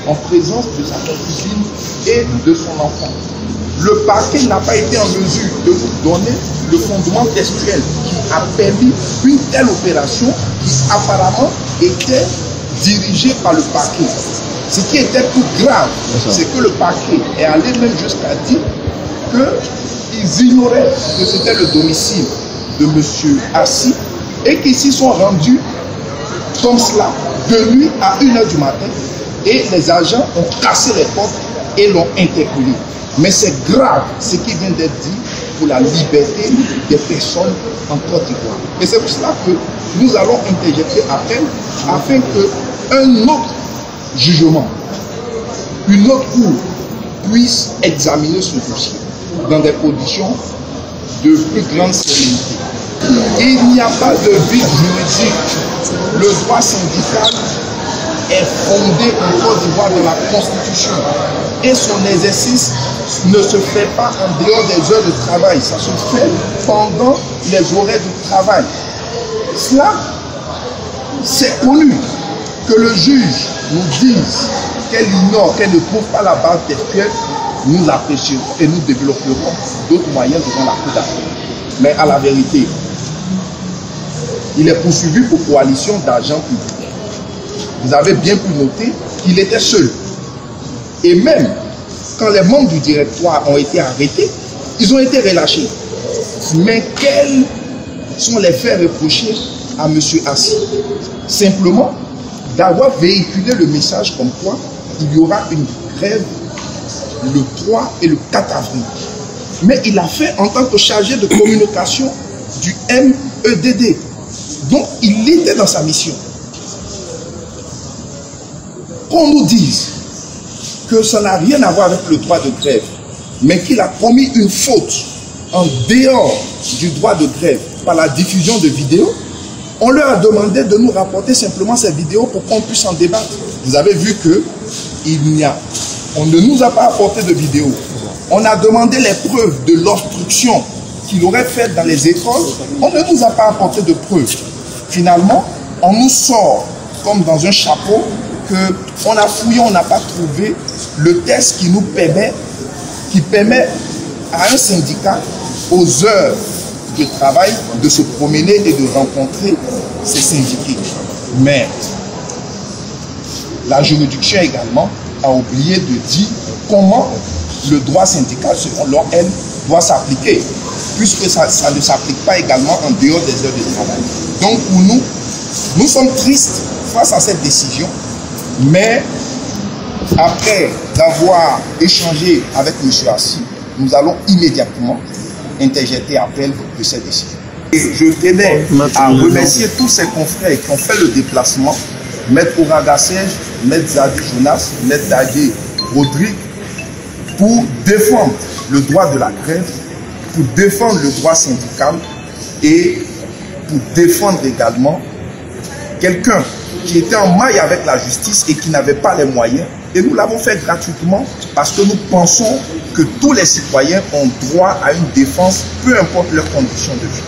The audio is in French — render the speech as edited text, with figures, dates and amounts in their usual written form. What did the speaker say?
en présence de sa cousine et de son enfant. Le parquet n'a pas été en mesure de vous donner le fondement textuel qui a permis une telle opération qui apparemment était dirigée par le parquet. Ce qui était plus grave, c'est que le parquet est allé même jusqu'à dire qu'ils ignoraient que c'était le domicile de M. Assis et qu'ils s'y sont rendus comme cela de nuit à 1h du matin et les agents ont cassé les portes et l'ont interpellé. Mais c'est grave ce qui vient d'être dit pour la liberté des personnes en Côte d'Ivoire. Et c'est pour cela que nous allons interjeter appel afin qu'un autre jugement, une autre cour puisse examiner ce dossier dans des conditions de plus grande sérénité. Il n'y a pas de vide juridique. Le droit syndical est fondé en Côte d'Ivoire dans la Constitution et son exercice ne se fait pas en dehors des heures de travail, ça se fait pendant les horaires de travail. Cela, c'est connu que le juge nous dise qu'elle ignore, qu'elle ne trouve pas la base textuelle, nous apprécions et nous développerons d'autres moyens devant la cour d'appel. Mais à la vérité, il est poursuivi pour coalition d'agents publics. Vous avez bien pu noter qu'il était seul. Et même quand les membres du directoire ont été arrêtés, ils ont été relâchés. Mais quels sont les faits reprochés à M. Assis? Simplement d'avoir véhiculé le message comme quoi il y aura une grève le 3 et le 4 avril. Mais il a fait en tant que chargé de communication du MEDD. Donc il était dans sa mission. Qu'on nous dise que ça n'a rien à voir avec le droit de grève, mais qu'il a commis une faute en dehors du droit de grève par la diffusion de vidéos, on leur a demandé de nous rapporter simplement ces vidéos pour qu'on puisse en débattre. Vous avez vu que on ne nous a pas apporté de vidéos. On a demandé les preuves de l'obstruction qu'il aurait faite dans les écoles. On ne nous a pas apporté de preuves. Finalement, on nous sort comme dans un chapeau qu'on a fouillé, on n'a pas trouvé le test qui nous permet, à un syndicat, aux heures de travail, de se promener et de rencontrer ses syndiqués. Mais la juridiction également a oublié de dire comment le droit syndical, selon elle, doit s'appliquer, puisque ça ne s'applique pas également en dehors des heures de travail. Donc pour nous, nous sommes tristes face à cette décision, mais après d'avoir échangé avec M. Assis, nous allons immédiatement interjeter appel de cette décision. Et je tenais à remercier tous ces confrères qui ont fait le déplacement, Maître Ouraga Serge, Maître Zadi Jonas, Maître Dadé Rodrigue, pour défendre le droit de la grève, pour défendre le droit syndical et pour défendre également quelqu'un qui était en maille avec la justice et qui n'avait pas les moyens. Et nous l'avons fait gratuitement parce que nous pensons que tous les citoyens ont droit à une défense, peu importe leurs conditions de vie.